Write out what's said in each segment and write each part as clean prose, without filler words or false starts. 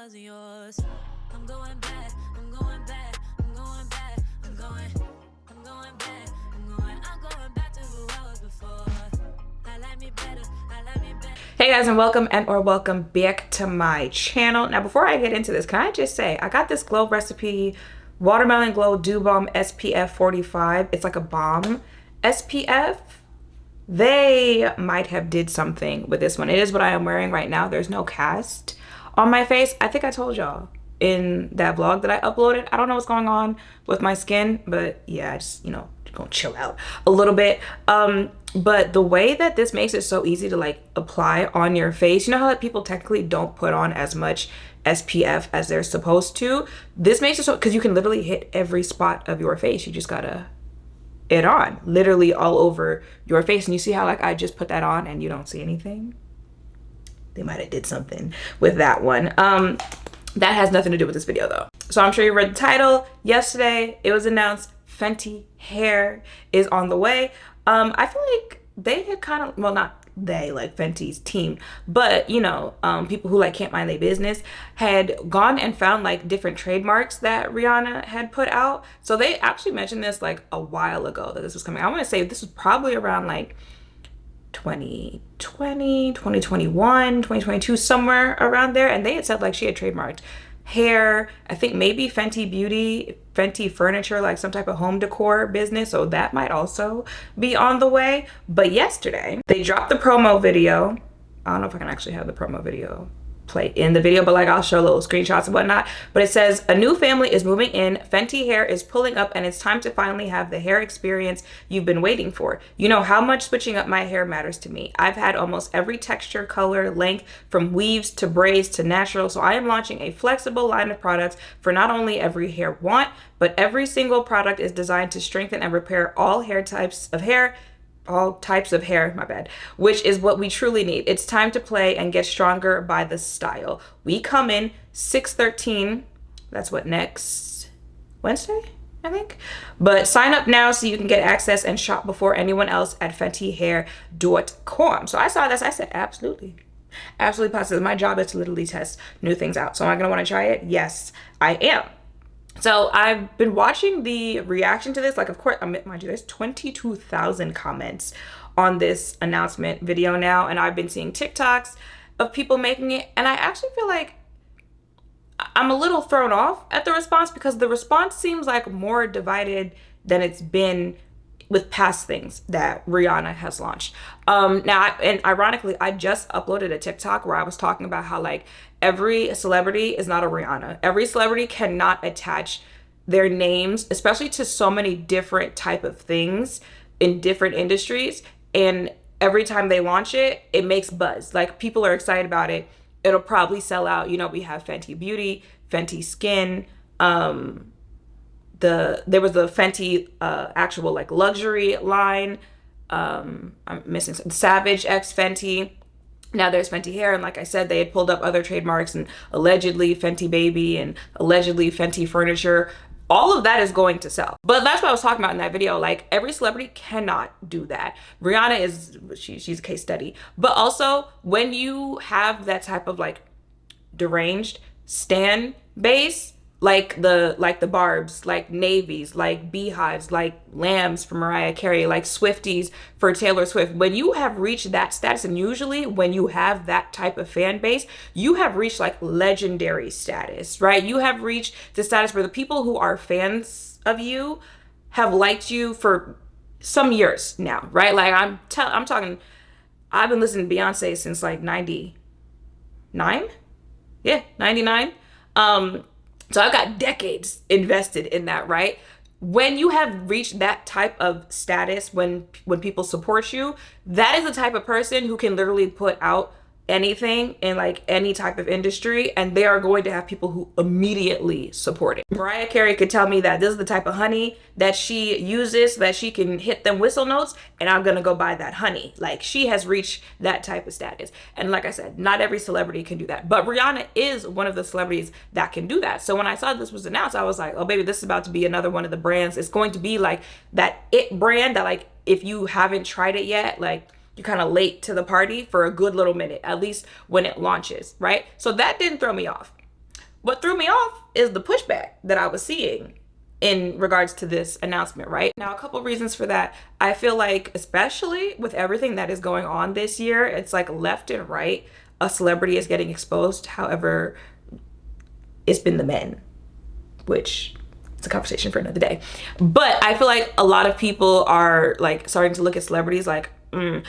wasn't yours. I'm going back, I'm going back, I'm going back, I'm going back, I'm going back to who I was before. I like me better, I like me better. Hey guys, and welcome back to my channel. Now before I get into this, can I just say I got this glow recipe, Watermelon Glow Dew Balm SPF 45. It's like a balm SPF. They might have did something with this one. It is what I am wearing right now. There's no cast on my face. I think I told y'all in that vlog that I uploaded. I don't know what's going on with my skin, but yeah, I just, you know, gonna chill out a little bit. But the way that this makes it so easy to like apply on your face, you know how like, people technically don't put on as much SPF as they're supposed to? This makes it so, because you can literally hit every spot of your face. You just gotta it on literally all over your face. And you see how like I just put that on and you don't see anything? They might have did something with that one. That has nothing to do with this video though. So I'm sure you read the title. Yesterday it was announced Fenty Hair is on the way. I feel like they had kind of, well, not they, like Fenty's team, but you know, people who like can't mind their business had gone and found like different trademarks that Rihanna had put out. So they actually mentioned this like a while ago that this was coming. I want to say this was probably around like 2020, 2021, 2022, somewhere around there. And they had said like she had trademarked hair, I think maybe Fenty Beauty, Fenty Furniture, like some type of home decor business. So that might also be on the way. But yesterday they dropped the promo video. I don't know if I can actually have the promo video play in the video, but like I'll show little screenshots and whatnot. But it says a new family is moving in, Fenty Hair is pulling up, and it's time to finally have the hair experience you've been waiting for. You know how much switching up my hair matters to me. I've had almost every texture, color, length, from weaves to braids to natural, so I am launching a flexible line of products for not only every hair want, but every single product is designed to strengthen and repair all types of hair, my bad, which is what we truly need. It's time to play and get stronger by the style. We come in 6/13. That's what, next Wednesday, I think. But sign up now so you can get access and shop before anyone else at fentyhair.com. So I saw this, I said, absolutely positive. My job is to literally test new things out. So am I gonna want to try it? Yes, I am. So I've been watching the reaction to this. Like, of course, mind you, there's 22,000 comments on this announcement video now. And I've been seeing TikToks of people making it. And I actually feel like I'm a little thrown off at the response, because the response seems like more divided than it's been with past things that Rihanna has launched. And ironically, I just uploaded a TikTok where I was talking about how like every celebrity is not a Rihanna. Every celebrity cannot attach their names, especially to so many different type of things in different industries. And every time they launch it, it makes buzz. Like people are excited about it. It'll probably sell out. You know, we have Fenty Beauty, Fenty Skin, there was the Fenty actual like luxury line. I'm missing some, Savage X Fenty. Now there's Fenty Hair, and like I said, they had pulled up other trademarks, and allegedly Fenty Baby and allegedly Fenty Furniture. All of that is going to sell. But that's what I was talking about in that video. Like every celebrity cannot do that. Rihanna is, she's a case study. But also when you have that type of like deranged stan base, like the Barbs, like Navies, like Beehives, like Lambs for Mariah Carey, like Swifties for Taylor Swift. When you have reached that status, and usually when you have that type of fan base, you have reached like legendary status, right? You have reached the status where the people who are fans of you have liked you for some years now, right? Like I'm talking, I've been listening to Beyonce since like 99. Yeah, 99. So I've got decades invested in that, right? When you have reached that type of status, when people support you, that is the type of person who can literally put out anything in like any type of industry, and they are going to have people who immediately support it. Mariah Carey could tell me that this is the type of honey that she uses so that she can hit them whistle notes, and I'm gonna go buy that honey. Like she has reached that type of status. And like I said, not every celebrity can do that, but Rihanna is one of the celebrities that can do that. So when I saw this was announced, I was like, oh baby, this is about to be another one of the brands. It's going to be like that it brand that like if you haven't tried it yet, like you're kind of late to the party for a good little minute, at least when it launches, right? So that didn't throw me off. What threw me off is the pushback that I was seeing in regards to this announcement, right? Now, a couple reasons for that. I feel like, especially with everything that is going on this year, it's like left and right, a celebrity is getting exposed. However, it's been the men, which it's a conversation for another day. But I feel like a lot of people are like starting to look at celebrities like,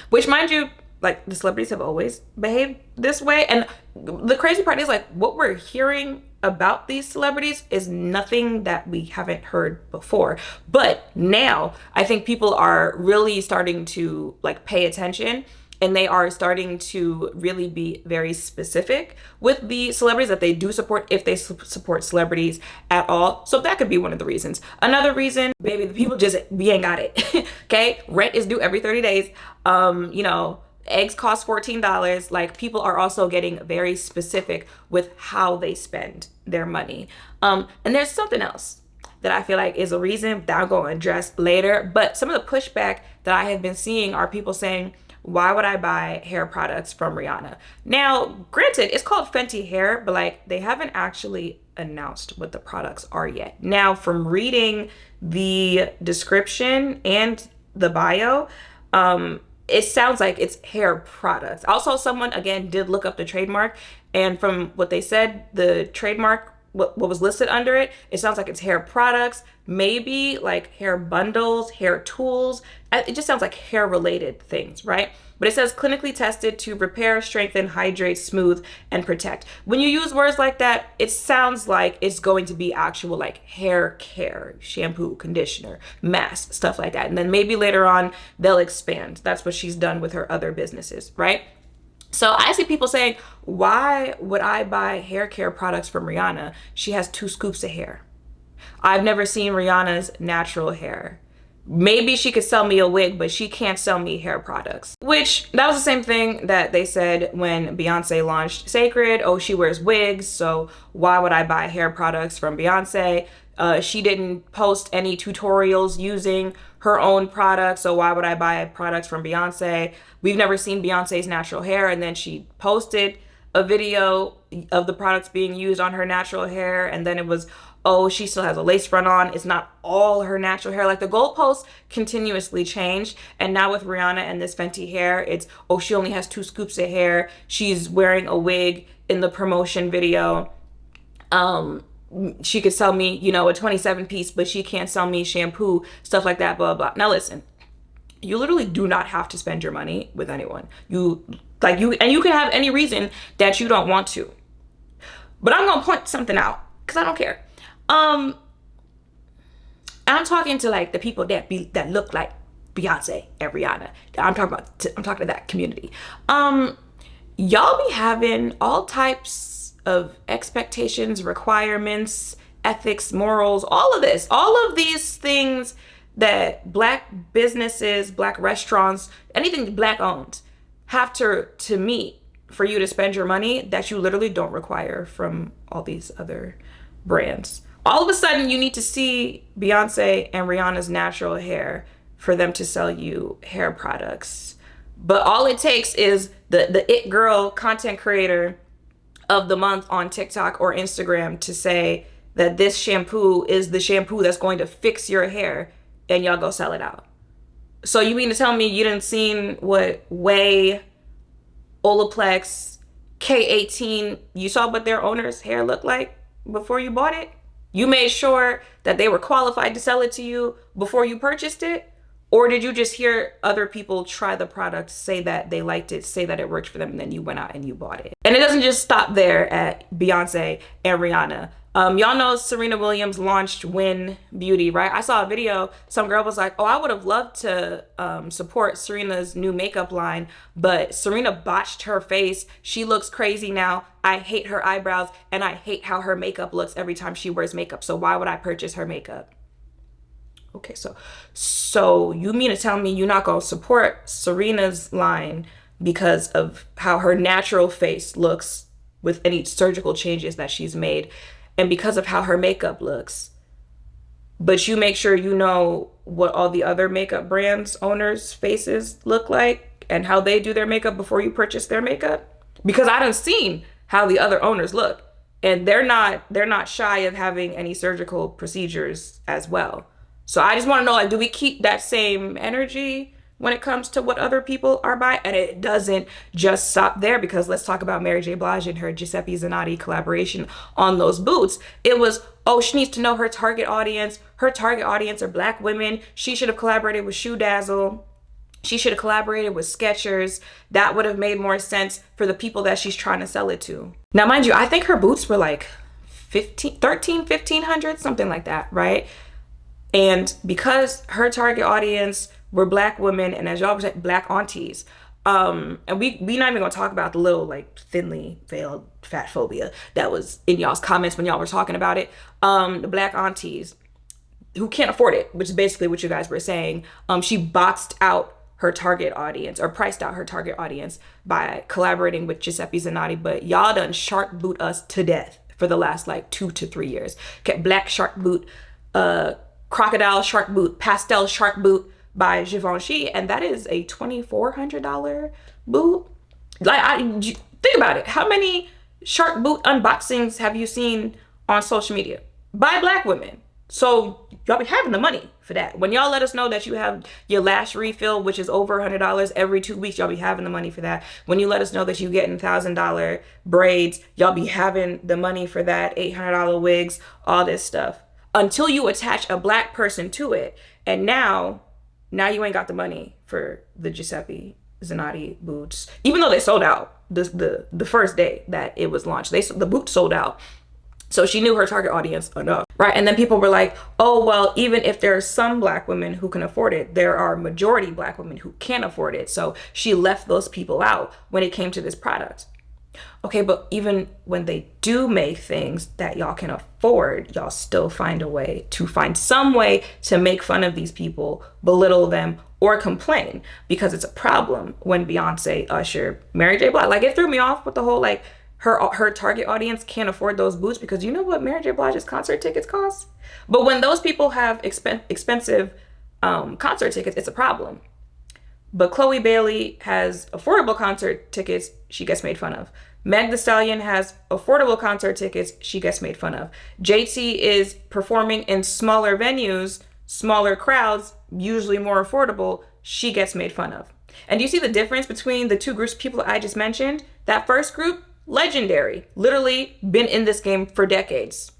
which mind you, like the celebrities have always behaved this way. And the crazy part is like what we're hearing about these celebrities is nothing that we haven't heard before. But now I think people are really starting to like pay attention, and they are starting to really be very specific with the celebrities that they do support, if they support celebrities at all. So that could be one of the reasons. Another reason, baby, the people just, we ain't got it. Okay, rent is due every 30 days. You know, eggs cost $14. Like, people are also getting very specific with how they spend their money. And there's something else that I feel like is a reason that I'm going to address later. But some of the pushback that I have been seeing are people saying, why would I buy hair products from Rihanna? Now, granted, it's called Fenty Hair, but like they haven't actually announced what the products are yet. Now, from reading the description and the bio, it sounds like it's hair products. Also, someone again did look up the trademark, and from what they said, the trademark, what was listed under it, it sounds like it's hair products, maybe like hair bundles, hair tools. It just sounds like hair related things, right? But it says clinically tested to repair, strengthen, hydrate, smooth, and protect. When you use words like that, it sounds like it's going to be actual like hair care, shampoo, conditioner, mask, stuff like that. And then maybe later on they'll expand. That's what she's done with her other businesses, right? So I see people saying, why would I buy hair care products from Rihanna? She has 2 scoops of hair. I've never seen Rihanna's natural hair. Maybe she could sell me a wig, but she can't sell me hair products. Which, that was the same thing that they said when Beyonce launched Sacred. Oh, she wears wigs, so why would I buy hair products from Beyonce? She didn't post any tutorials using her own products, so why would I buy products from Beyonce? We've never seen Beyonce's natural hair, and then she posted a video of the products being used on her natural hair, and then it was, oh, she still has a lace front on. It's not all her natural hair. Like, the goalposts continuously changed, and now with Rihanna and this Fenty Hair, it's, oh, she only has 2 scoops of hair. She's wearing a wig in the promotion video. She could sell me, you know, a 27 piece, but she can't sell me shampoo, stuff like that, blah, blah. Now listen, you literally do not have to spend your money with anyone. You can have any reason that you don't want to. But I'm gonna point something out, because I don't care. I'm talking to like the people that look like Beyonce and Rihanna. I'm talking to that community. Y'all be having all types of expectations, requirements, ethics, morals, all of these things that Black businesses, Black restaurants, anything Black owned have to meet for you to spend your money that you literally don't require from all these other brands. All of a sudden you need to see Beyonce and Rihanna's natural hair for them to sell you hair products. But all it takes is the it girl content creator of the month on TikTok or Instagram to say that this shampoo is the shampoo that's going to fix your hair, and y'all go sell it out. So you mean to tell me you didn't seen what Way, Olaplex, K18, you saw what their owner's hair looked like before you bought it? You made sure that they were qualified to sell it to you before you purchased it? Or did you just hear other people try the product, say that they liked it, say that it worked for them, and then you went out and you bought it? And it doesn't just stop there at Beyonce and Rihanna. Y'all know Serena Williams launched Win Beauty, right? I saw a video, some girl was like, oh, I would have loved to support Serena's new makeup line, but Serena botched her face. She looks crazy now. I hate her eyebrows, and I hate how her makeup looks every time she wears makeup. So why would I purchase her makeup? Okay, so you mean to tell me you're not gonna support Serena's line because of how her natural face looks with any surgical changes that she's made, and because of how her makeup looks, but you make sure you know what all the other makeup brands owners' faces look like and how they do their makeup before you purchase their makeup? Because I done seen how the other owners look. And they're not shy of having any surgical procedures as well. So I just want to know, like, do we keep that same energy when it comes to what other people are buying? And it doesn't just stop there, because let's talk about Mary J. Blige and her Giuseppe Zanotti collaboration on those boots. It was, oh, she needs to know her target audience. Her target audience are Black women. She should have collaborated with Shoe Dazzle. She should have collaborated with Skechers. That would have made more sense for the people that she's trying to sell it to. Now, mind you, I think her boots were like $1,500, something like that, right? And because her target audience were Black women, and as y'all were saying, Black aunties, and we not even gonna talk about the little like thinly veiled fat phobia that was in y'all's comments when y'all were talking about it. The Black aunties who can't afford it, which is basically what you guys were saying. She boxed out her target audience, or priced out her target audience, by collaborating with Giuseppe Zanotti. But y'all done shark boot us to death for the last like 2 to 3 years. Okay, Black shark boot, crocodile shark boot, pastel shark boot by Givenchy, and that is a $2,400 boot. Like, think about it. How many shark boot unboxings have you seen on social media by Black women? So y'all be having the money for that. When y'all let us know that you have your lash refill, which is over $100 every 2 weeks, y'all be having the money for that. When you let us know that you getting $1,000 braids, y'all be having the money for that. $800 wigs, all this stuff. Until you attach a Black person to it, and now you ain't got the money for the Giuseppe Zanotti boots, even though they sold out the first day that it was launched. The boots sold out. So she knew her target audience enough, right? And then people were like, oh, well, even if there are some Black women who can afford it, there are majority Black women who can't afford it. So she left those people out when it came to this product. Okay, but even when they do make things that y'all can afford, y'all still find some way to make fun of these people, belittle them, or complain, because it's a problem when Beyonce, Usher, Mary J. Blige, like, it threw me off with the whole, like, her target audience can't afford those boots, because you know what Mary J. Blige's concert tickets cost? But when those people have expensive concert tickets, it's a problem. But Chloe Bailey has affordable concert tickets, she gets made fun of. Meg Thee Stallion has affordable concert tickets, she gets made fun of. JT is performing in smaller venues, smaller crowds, usually more affordable, she gets made fun of. And do you see the difference between the two groups of people that I just mentioned? That first group, legendary, literally been in this game for decades.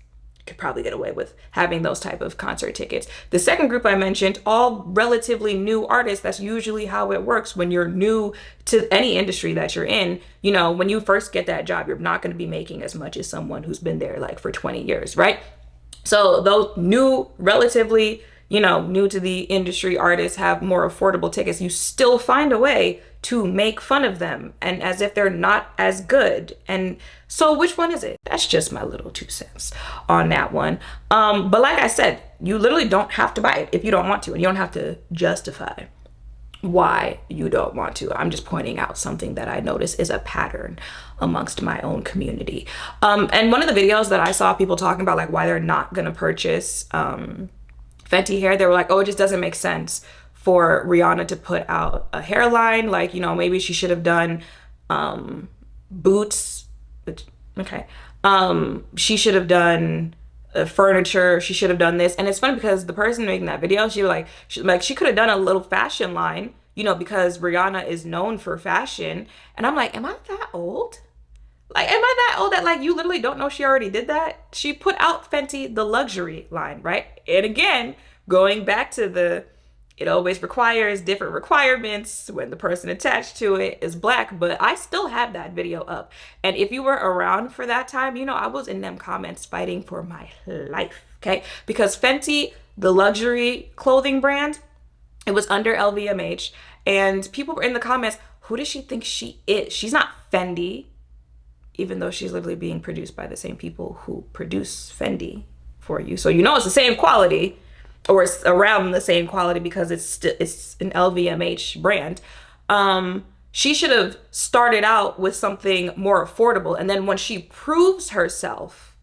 Could probably get away with having those type of concert tickets. The second group I mentioned, all relatively new artists. That's usually how it works when you're new to any industry that you're in. You know, when you first get that job, you're not going to be making as much as someone who's been there like for 20 years, right? So those new, relatively, new to the industry artists have more affordable tickets. You still find a way to make fun of them, and as if they're not as good. And so which one is it? That's just my little 2 cents on that one. But like I said, you literally don't have to buy it if you don't want to, and you don't have to justify why you don't want to. I'm just pointing out something that I notice is a pattern amongst my own community. And one of the videos that I saw people talking about, like, why they're not gonna purchase Fenty Hair, they were like, oh, it just doesn't make sense for Rihanna to put out a hairline. Like, maybe she should have done boots. Okay. She should have done furniture. She should have done this. And it's funny because the person making that video, she could have done a little fashion line, because Rihanna is known for fashion. And I'm like, am I that old? Like, am I that old that, like, you literally don't know she already did that? She put out Fenty, the luxury line, right? And again, going back to it always requires different requirements when the person attached to it is Black, but I still have that video up. And if you were around for that time, I was in them comments fighting for my life, okay? Because Fenty, the luxury clothing brand, it was under LVMH, and people were in the comments, who does she think she is? She's not Fendi, even though she's literally being produced by the same people who produce Fendi for you. So it's the same quality, or it's around the same quality, because it's an LVMH brand. She should have started out with something more affordable, and then when she proves herself,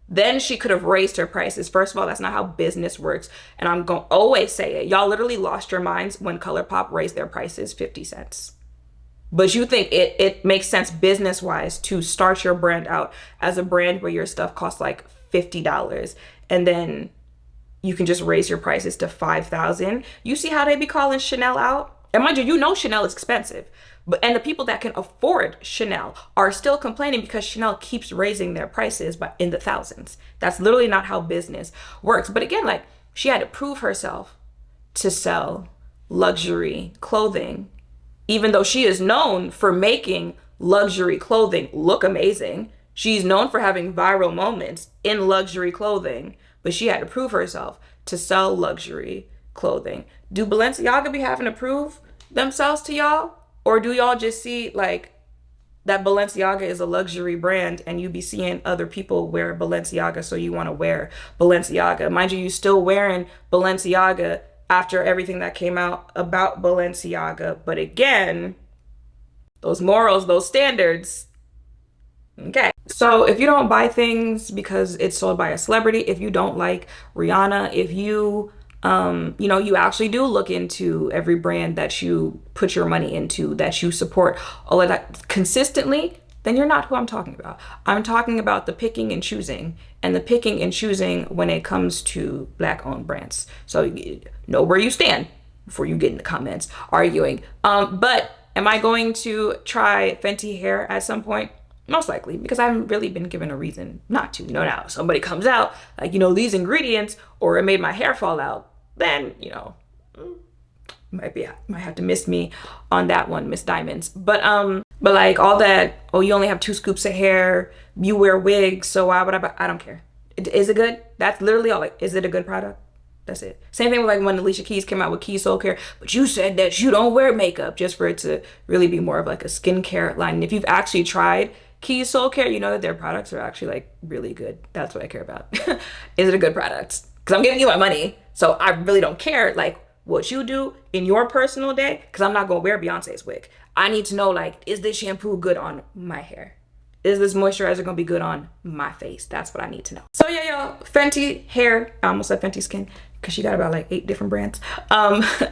then she could have raised her prices. First of all, that's not how business works, and I'm going to always say it. Y'all literally lost your minds when ColourPop raised their prices 50 cents. but you think it makes sense business wise to start your brand out as a brand where your stuff costs like $50 and then you can just raise your prices to $5,000. You see how they be calling Chanel out? And mind you, you know Chanel is expensive. And the people that can afford Chanel are still complaining because Chanel keeps raising their prices by in the thousands. That's literally not how business works. But again, like, she had to prove herself to sell luxury clothing, even though she is known for making luxury clothing look amazing. She's known for having viral moments in luxury clothing, but she had to prove herself to sell luxury clothing. Do Balenciaga be having to prove themselves to y'all? Or do y'all just see like that Balenciaga is a luxury brand and you be seeing other people wear Balenciaga, so you want to wear Balenciaga? Mind you, you still wearing Balenciaga after everything that came out about Balenciaga. But again, those morals, those standards. Okay. So if you don't buy things because it's sold by a celebrity, if you don't like Rihanna, if you you actually do look into every brand that you put your money into, that you support all of that consistently, then you're not who I'm talking about. I'm talking about the picking and choosing, and the picking and choosing when it comes to Black owned brands. So you know where you stand before you get in the comments arguing. But am I going to try Fenty Hair at some point? Most likely, because I haven't really been given a reason not to. Now somebody comes out like, these ingredients, or it made my hair fall out, then, might have to miss me on that one, Miss Diamonds. But like all that, oh, you only have 2 scoops of hair, you wear wigs, so why would I don't care. Is it good? That's literally all. Like, is it a good product? That's it. Same thing with like when Alicia Keys came out with Keys Soul Care, but you said that you don't wear makeup, just for it to really be more of like a skincare line. And if you've actually tried Keys Soul Care, you know that their products are actually like really good. That's what I care about. Is it a good product? Because I'm giving you my money, so I really don't care like what you do in your personal day, because I'm not gonna wear Beyonce's wig. I need to know, like, is this shampoo good on my hair? Is this moisturizer gonna be good on my face? That's what I need to know. So yeah, y'all, Fenty Hair, I almost said Fenty Skin, because she got about like 8 different brands.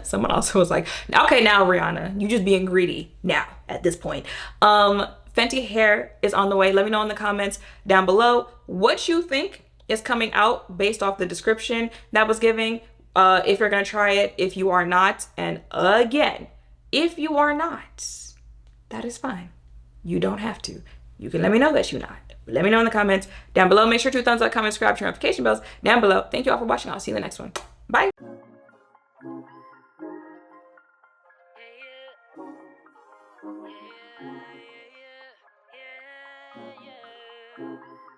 Someone also was like, okay, now Rihanna, you just being greedy now at this point. Fenty Hair is on the way. Let me know in the comments down below what you think is coming out based off the description that was giving. If you're gonna try it, if you are not, and again, if you are not, that is fine. You don't have to. You can let me know that you're not. Let me know in the comments down below. Make sure to thumbs up, comment, subscribe, turn notification bells down below. Thank you all for watching. I'll see you in the next one. Bye.